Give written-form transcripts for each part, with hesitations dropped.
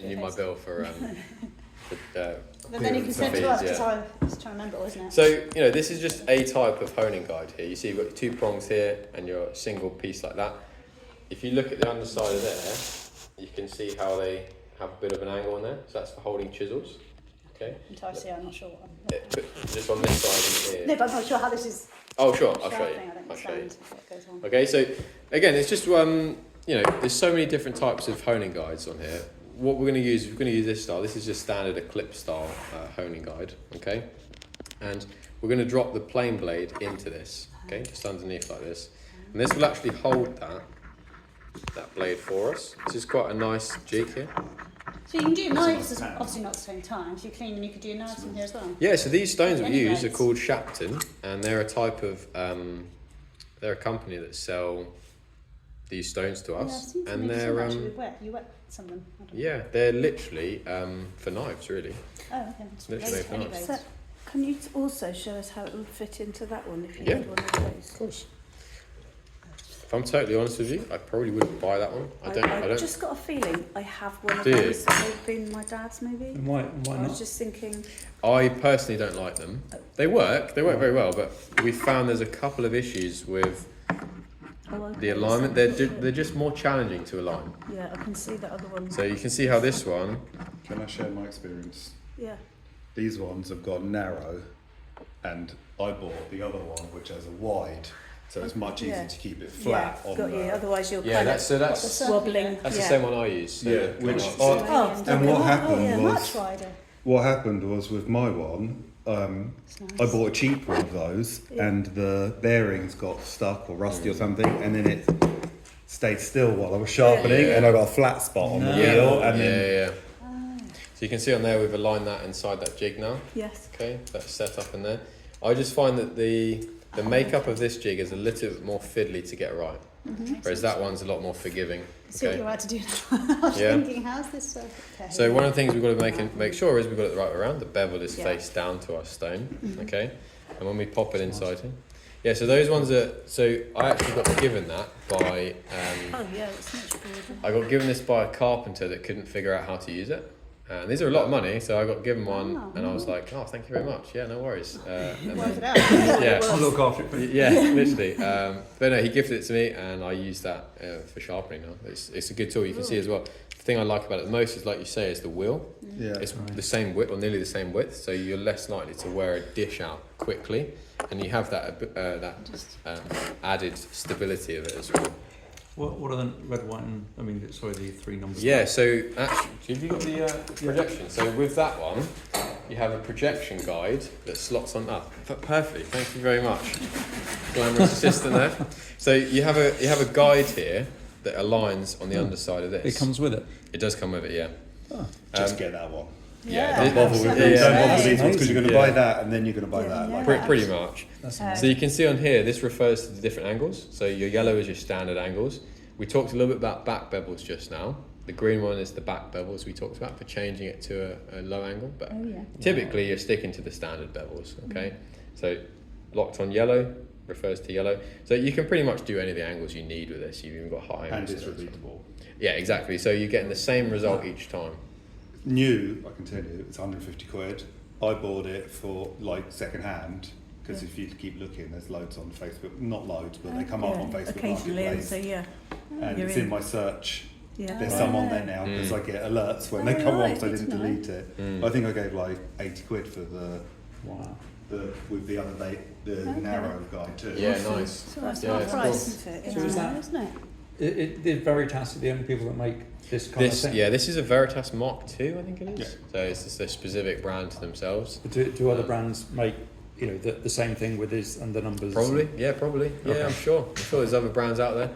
You my bill for but then you can send to us because I was trying to remember, wasn't it? So, you know, this is just a type of honing guide here. You see you've got your 2 prongs here and your single piece like that. If you look at the underside of there, you can see how they have a bit of an angle on there. So that's for holding chisels. Okay. Entirely, I'm not sure what But just on this side here. No, but I'm not sure how this is. Oh, sure, I'll show you. I'll show you. Okay, so again, it's just you know, there's so many different types of honing guides on here. What we're going to use, this style. This is just standard Eclipse style honing guide, okay? And we're going to drop the plain blade into this, okay, just underneath like this. And this will actually hold that blade for us. This is quite a nice jig here. So you can do knives, obviously not at the same time. If you clean them, you could do knives in here as well. Yeah, so these stones we use are called sharpening, and they're a type of, they're a company that sell these stones to us, and they're you wet some of them. Yeah, they're literally for knives, really. Oh, okay. Literally for knives. So, can you also show us how it would fit into that one if you Yeah, had one of those? Of course. If I'm totally honest with you, I probably wouldn't buy that one. I don't. Just got a feeling I have one of Do you? those that have been my dad's maybe. And why I not? was just thinking. I personally don't like them. They work very well, but we found there's a couple of issues with the alignment. They're just more challenging to align. Yeah, I can see the other one. So you can see how this one. Can I share my experience? Yeah. These ones have got narrow, and I bought the other one which has a wide, so it's much easier to keep it flat on got you. the... Otherwise you're Yeah, kind that's of wobbling. That's the same one I use. So Yeah, which... Oh, and what happened was... much wider. What happened was with my one, I bought a cheap one of those, and the bearings got stuck or rusty or something, and then it stayed still while I was sharpening, and I got a flat spot on the wheel, and then... So you can see on there we've aligned that inside that jig now. Yes. Okay, that's set up in there. I just find that the makeup of this jig is a little bit more fiddly to get right, whereas that one's a lot more forgiving. See what you're about to do now. I was thinking, how's this? Okay. So one of the things we've got to make sure is we've got it the right way around. The bevel is face down to our stone, okay? And when we pop it inside here, yeah. So those ones are. So I actually got given that by. Oh yeah, it's much broader. I got given this by a carpenter that couldn't figure out how to use it. And these are a lot of money, so I got given one, and I was like, "Oh, thank you very much. Yeah, no worries." Work it out. Yeah, I'll look after it. But yeah, literally. But no, he gifted it to me, and I use that for sharpening now. It's a good tool. You can see as well. The thing I like about it the most is, like you say, is the wheel. Yeah. It's the same width, or nearly the same width, so you're less likely to wear a dish out quickly, and you have that added stability of it as well. what are the red, white, and the 3 numbers? Yeah, so actually, have you got the projection? So with that one, you have a projection guide that slots on up. Perfect, thank you very much. Glamorous assistant there. So you have a guide here that aligns on the underside of this. It comes with it. It does come with it, yeah. Just get that one. Yeah, Don't bother with yeah, these. Don't yeah. bother with these ones because you're going to Yeah. buy that and then you're going to buy that. Yeah. Like, Pretty much. That's So you can see on here, this refers to the different angles. So your yellow is your standard angles. We talked a little bit about back bevels just now. The green one is the back bevels we talked about for changing it to a low angle. But typically you're sticking to the standard bevels, okay? So locked on yellow refers to yellow. So you can pretty much do any of the angles you need with this. You've even got high and angles. it's repeatable. Yeah, exactly. So you're getting the same result each time. New, I can tell you, it's 150 quid. I bought it for like second hand because if you keep looking, there's loads on Facebook. Not loads, but they come up on Facebook occasionally, and Marketplace. so And You're it's in my search. yeah. There's some on there now because I get alerts when they come on, so I didn't delete it. I think I gave like 80 quid for with the other narrow guide too. Yeah, nice. So that's Yeah, not it's price, cool. isn't So is that- it? Is Veritas the only people that make this kind of thing? Yeah, this is a Veritas Mark II, I think it is. Yeah. So it's just a specific brand to themselves. Do other brands make the same thing with this and the numbers? Probably, yeah, probably. Yeah, Okay. I'm sure there's other brands out there.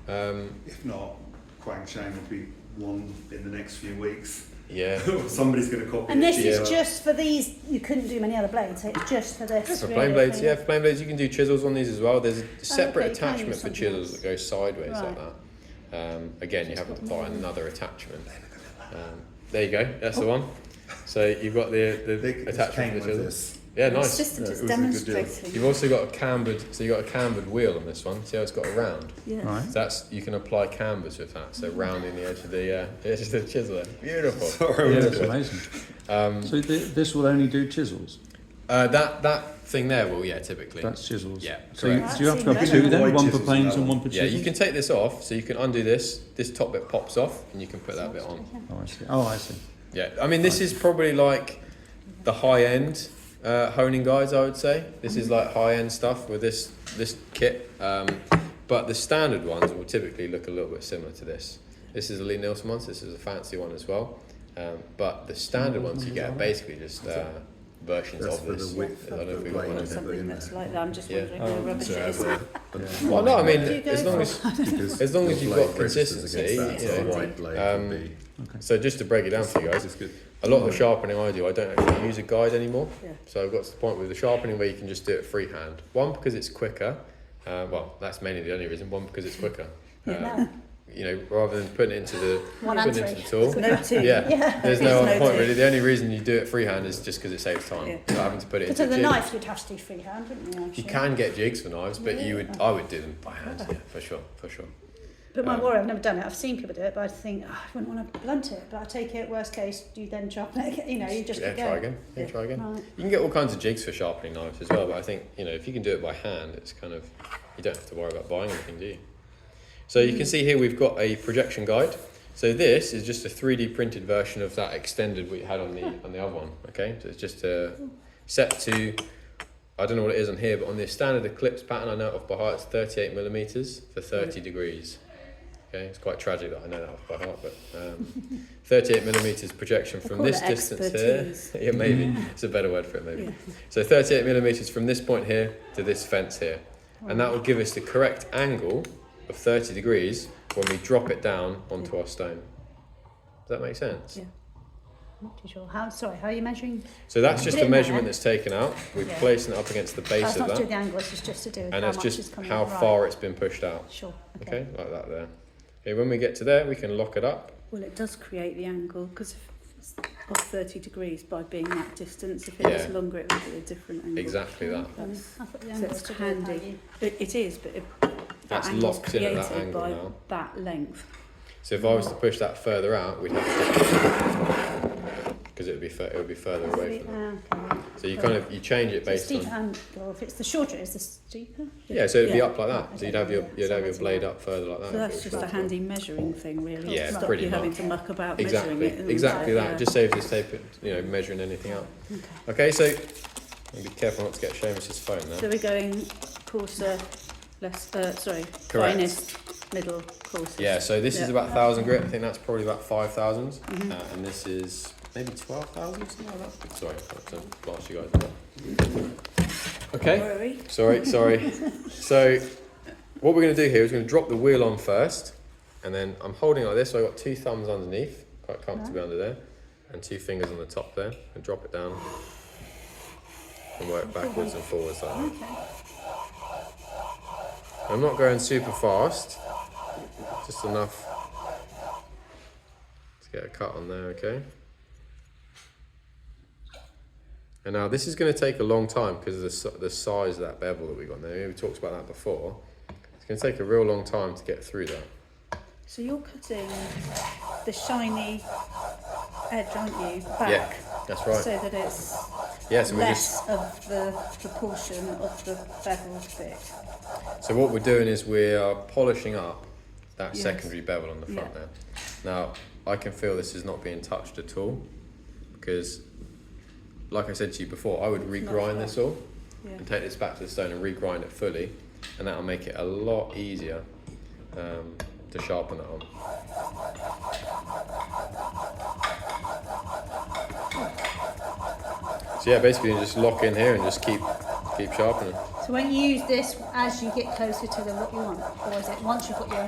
Okay. If not, Quang Shang will be one in the next few weeks. Yeah. Somebody's going to copy And it. this is just for these. You couldn't do many other blades. So it's just for this. For really, plain blades, I yeah, think. for plain blades you can do chisels on these as well. There's a separate okay, you can attachment use for something chisels else. that goes sideways like Right. that. Again, you have to buy another attachment. There you go, that's the one. So you've got the This attachment came for the with chisels. this. Yeah, The nice. assistant Yeah, is it was a good deal. demonstrating. You've also got a cambered, so you got a cambered wheel on this one. See how it's got a round. Yeah. Right. So that's you can apply cambers with that. So rounding the edge of the chisel. There. Beautiful. Sorry, Yeah, I that's was- amazing. Um, So this will only do chisels. that thing there will typically. That's chisels. Yeah, So you, correct. do you have to have That's two even then? better. One for Chisels planes and and that one for Yeah, chisels? you can take this off, so you can undo this. This top bit pops off, and you can put that bit on. Oh, I see. Oh, I see. Yeah, I mean this is probably like the high end honing guides. I would say this is like high end stuff with this kit. But the standard ones will typically look a little bit similar to this. This is a Lee Nielsen one. So this is a fancy one as well. But the standard ones you get are basically just versions That's of for this. the width I don't know of if the we got blade. one. Or something that's like that. I'm just Yeah. wondering how rubbish So it as is. Well, no, I mean Do you go as long for? as because as long the as you've blade got registers consistency, against that, you so know, a white blade um, would be. So just to break it down for you guys, It's good. a lot of the sharpening I do, I don't actually use a guide anymore. Yeah. So I've got to the point with the sharpening where you can just do it freehand. One, because it's quicker. Well, that's mainly the only reason. One, because it's quicker. Yeah. You know, rather than putting it into the One and putting it into three. the tool. No two. Yeah, there's no There's other no point two. really. The only reason you do it freehand is just because it saves time. Yeah. Not having to put it But into to the jig. knife, you'd have to do freehand, wouldn't you? You Actually? can get jigs for knives, but Yeah. I would do them by hand. Yeah, for sure. But my worry, I've never done it. I've seen people do it, but I think I wouldn't want to blunt it. But I take it. Worst case, do you then sharpen it? You know, you just Yeah, keep try going. again. Yeah, try again. Right. You can get all kinds of jigs for sharpening knives as well, but I think, you know, if you can do it by hand, it's kind of, you don't have to worry about buying anything, do you? So you can see here we've got a projection guide. So this is just a 3D printed version of that extended we had on the other one. Okay, so it's just set to, I don't know what it is on here, but on the standard eclipse pattern, I know it off by heart, it's 38 millimeters for 30 degrees. Okay, it's quite tragic that I know that off by heart, but 38 millimeters projection They from call this it distance expertise. here. Yeah, maybe it's a better word for it, maybe. Yeah. So 38 millimeters from this point here to this fence here, and that will give us the correct angle of 30 degrees when we drop it down onto our stone. Does that make sense? Yeah. Not too sure. How are you measuring? So that's just Put it a in measurement there. that's taken out. We're Yeah. placing it up against the base That's of not to do that, with the angle. It's just to do with and how that's much is just coming how out. far it's been pushed out. Sure. Okay, like that there. Okay, when we get to there, we can lock it up. Well, it does create the angle because it's of 30 degrees by being that distance. If it was Yeah. longer, it would be a different angle. Exactly that. That's, I thought the so angle it's was to do with how handy. you- It is, but That's that angle's locked in at created that angle by now. that length. So if I was to push that further out, we'd have to, because it would be further away from that. Okay. So you change it So based steep on. angle. If it's the shorter, it's the steeper. Yeah, so it'd be Yeah. up like that. So you'd have your blade up further like that. So if that's it was just a further. handy measuring thing, really. Yeah, to stop pretty you having much. to muck about Exactly, measuring it. and exactly like, that. It just saves us measuring anything out. Okay, so be careful not to get Seamus's phone So there. we're going coarser, less, Correct. finest, middle, coarsest. Yeah, so this is Yeah. about 1,000 grit. I think that's probably about 5,000, Mm-hmm. and this is maybe 12,000, something like that. Sorry, I have to blast you guys with that. Okay. Where are we? Sorry. So what we're going to do here is we're going to drop the wheel on first, and then I'm holding it like this, so I've got 2 thumbs underneath, quite comfortably under there, and 2 fingers on the top there, and drop it down, and work backwards and forwards like that. I'm not going super fast, just enough to get a cut on there, okay? And now this is going to take a long time because of the size of that bevel that we got there. We talked about that before. It's going to take a real long time to get through that. So you're cutting the shiny edge, aren't you, back? Yeah, that's right. So that it's Yeah, so we're less of the proportion of the beveled bit. So what we're doing is we are polishing up that Yes. secondary bevel on the front Yeah. there. Now, I can feel this is not being touched at all because, like I said to you before, I would It's not regrind this flat. all Yeah. and take this back to the stone and regrind it fully, and that'll make it a lot easier to sharpen it on. So yeah, basically you just lock in here and just keep sharpening. So when you use this as you get closer to the what you want, or is it once you've got your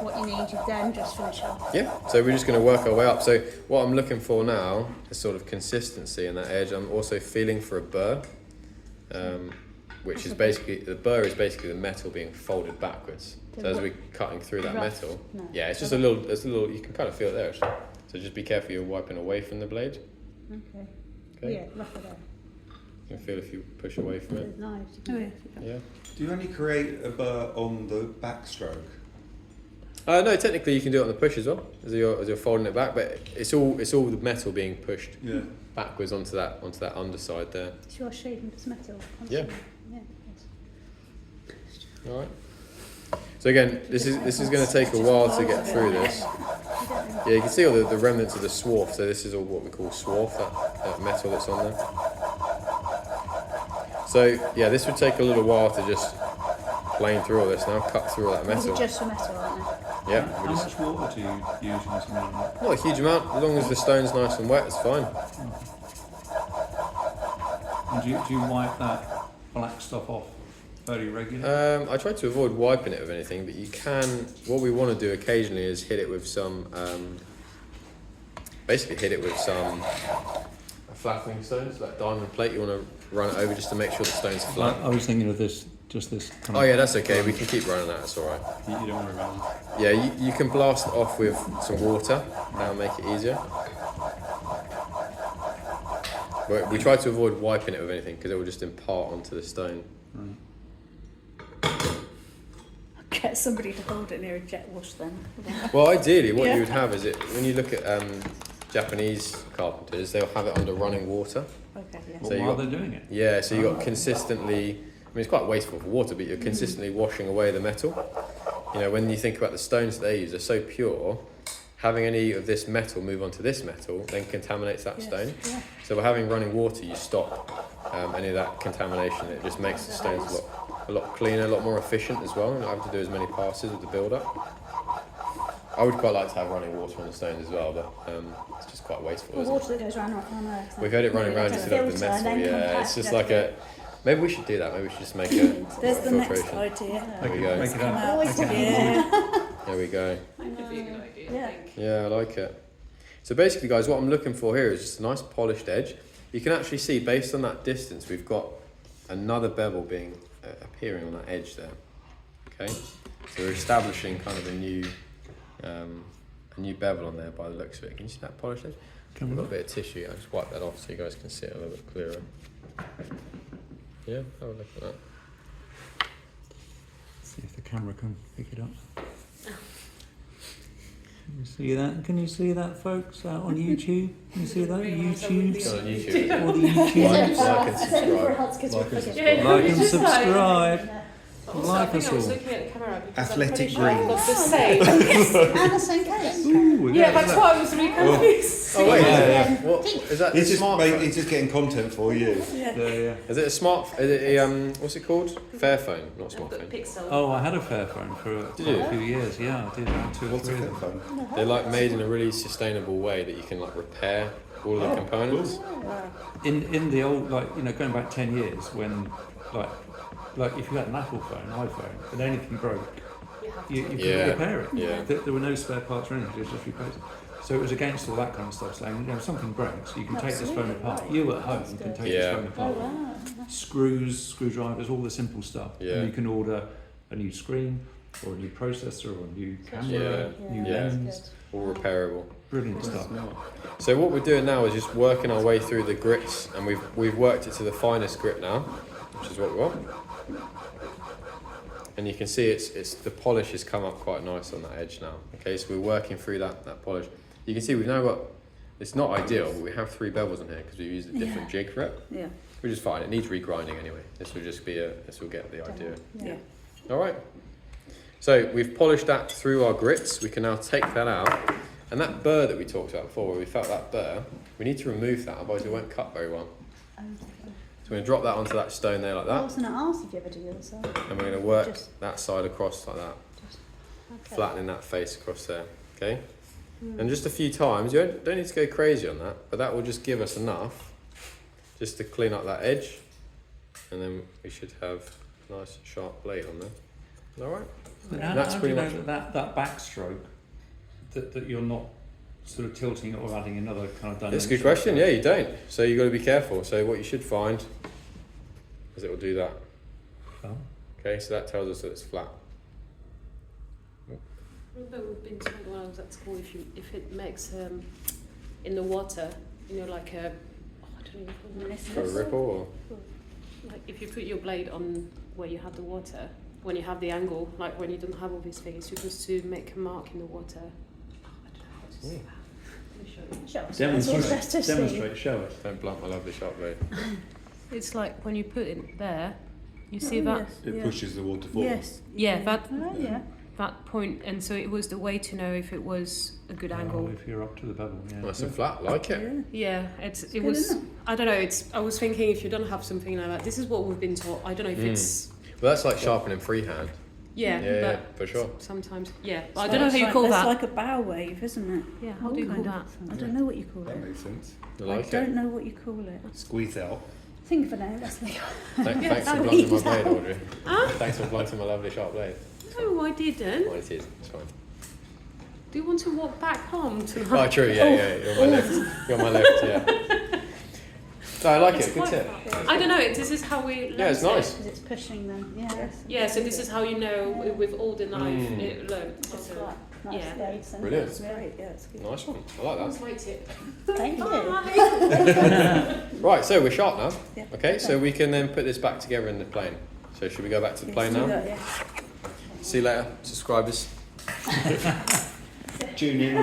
what you need, you then just finish off? Yeah, so we're just going to work our way up. So what I'm looking for now is sort of consistency in that edge. I'm also feeling for a burr, which is basically, the burr is basically the metal being folded backwards. So as we're cutting through that Rough? metal, No. yeah, it's just a little, you can kind of feel it there actually. So just be careful you're wiping away from the blade. Okay. Okay. Yeah, rougher there. You can feel if you push away from it. With knives. Oh, yeah. Yeah. Do you only create a burr on the backstroke? No, technically you can do it on the push as well, as you're folding it back, but it's all the metal being pushed backwards onto that underside there. So you're shaping this metal Yeah. constantly. Yeah. All right. So again, this is going to take a while to get through this. Yeah, you can see all the remnants of the swarf. So this is all what we call swarf, that metal that's on there. So yeah, this would take a little while to just plane through all this now, cut through all that Is metal. it just for metal, aren't they? Yeah. How much water do you use in something like that? Not a huge amount, as long as the stone's nice and wet, it's fine. And do you wipe that black stuff off very regularly? I try to avoid wiping it with anything, but you can. What we want to do occasionally is hit it with some, basically hit it with some flattening stones, like diamond plate. You want to run it over just to make sure the stone's flat. I was thinking of this, just this kind Oh yeah, that's okay. We can keep running that. That's all right. You don't worry about Yeah, you can blast it off with some water. That'll make it easier. But we try to avoid wiping it with anything because it will just impart onto the stone. Get somebody to hold it near a jet wash then. Well, ideally, what Yeah. you would have is when you look at Japanese carpenters, they'll have it under running water. Okay, yeah. it. So you While got- they're doing it. Yeah, so you got consistently. I mean, it's quite wasteful for water, but you're consistently washing away the metal. You know, when you think about the stones that they use, they're so pure. Having any of this metal move onto this metal then contaminates that stone. Yeah. So by having running water, you stop any of that contamination. It just makes the stones a lot cleaner, a lot more efficient as well. You don't have to do as many passes with the build-up. I would quite like to have running water on the stones as well, but it's just quite wasteful, The isn't it? water that goes round on Earth. We've had it running around instead of the Filter and metal. then Yeah, compact it's just it. like a. Maybe we should do that. Maybe we should just make a There's the next filtration. idea. There we go. Make it Come up. out. Always Yeah. There we go. Could be a good idea, I Yeah. think. Yeah, I like it. So basically, guys, what I'm looking for here is just a nice polished edge. You can actually see, based on that distance, we've got another bevel being appearing on that edge there. Okay, so we're establishing kind of a new bevel on there by the looks of it. Can you see that polished edge? We've got a bit of tissue. I'll just wipe that off so you guys can see it a little bit clearer. Yeah, have a look at that. See if the camera can pick it up. Can you see that? Can you see that, folks, out on YouTube? Can you see that? YouTube? It's on YouTube. All the YouTube. Like and subscribe. Like and subscribe. Also, Like I think us I was all. looking at the camera because Athletic I'm pretty sure I've got the greens. same. And the same case. Ooh, Yeah, that's why I was really confused. Oh wait, Yeah, what is that? He's a just, smart? he's just getting content for you. yeah. Is it a smart? Is it a what's it called? Fairphone, not I've got smartphone. Pixel. Oh, I had a Fairphone for Did quite you? a few years. Yeah, I did. Two or What's a three of them. phone? They're like made in a really sustainable way that you can like repair all of the components. In the old, like, you know, going back 10 years when, like if you had an Apple phone, iPhone, and anything broke, you couldn't Yeah, repair it. yeah. There were no spare parts or anything, just replace it. So it was against all that kind of stuff, saying, you know, if something breaks, you can take this phone apart. You at home can take Yeah. this phone Oh apart. wow. Screws, screwdrivers, all the simple stuff. Yeah. And you can order a new screen, or a new processor, or a new camera, new Yeah. lens. All repairable. Brilliant stuff. So what we're doing now is just working our way through the grits, and we've worked it to the finest grit now, which is what we want. And you can see it's the polish has come up quite nice on that edge now. Okay, so we're working through that polish. You can see we've now got. It's not ideal, but we have 3 bevels on here because we used a different jig for it, Yeah. which is fine. It needs regrinding anyway. This will just be this will get the idea. Yeah. All right. So we've polished that through our grits. We can now take that out. And that burr that we talked about before, where we felt that burr, we need to remove that, otherwise it won't cut very well. So we're going to drop that onto that stone there like I that. was going to ask if you ever do the other side. And we're going to work Just- that side across like that, Okay. flattening that face across there. Okay? And just a few times, you don't need to go crazy on that, but that will just give us enough just to clean up that edge. And then we should have a nice sharp blade on there. All right? That's How do pretty you know much- that backstroke, that you're not sort of tilting it or adding another kind of dimension? That's a good question. Yeah, you don't. So you've got to be careful. So what you should find is it will do that. Oh. Okay, so that tells us that it's flat. Remember we've been told when I was at school if it makes in the water, you know, like a I don't For a ripple or? Like if you put your blade on where you have the water, when you have the angle, like when you don't have all these things, you're supposed to make a mark in the water. I don't know how to say that. Let me show you. Show us. That's always best to see. Demonstrate, show us. Don't blunt my lovely sharp blade. It's like when you put it there, you see Oh, that? yes, It yeah. pushes the water forward. Yes. Yeah, that Oh, yeah. that point, and so it was the way to know if it was a good angle. Oh, if you're up to the bevel, yeah. Nice and flat, like it. Yeah. Yeah, it good, was. isn't I don't know. I was thinking if you don't have something like that, this is what we've been taught. I don't know if it's. Well, that's like sharpening freehand. Yeah, Yeah, but for sure. sometimes. Yeah, but I So don't know it's how you like, call it's that. like a bow wave, isn't it? Yeah, how do you call that? I don't know what you call That it. makes sense. I I like don't it. know what you call it. Squeeze out. Think of a name, Leslie. Thanks for blunting my blade, Audrey. Thanks for blunting my lovely sharp blade. No, I didn't. Oh, it is. It's fine. Do you want to walk back home tonight? Oh, true. Yeah. You're on my left. You're on my left. Yeah. No, I like It's it. Good quite tip. fun. I don't know. This is how we. Yeah, it's learnt it. nice. Because it's pushing them. Yeah. Yeah, so this is how you know with all the knife it learned. It's So, flat. Nice yeah. blades. and- Brilliant. It's great, yeah, it's good. Nice one. I like That's that. my tip. Thank you. Bye. Right, so we're sharp now. Yeah. Okay, so we can then put this back together in the plane. So should we go back to the plane Do now? that, yeah. See you later, subscribers. Tune in.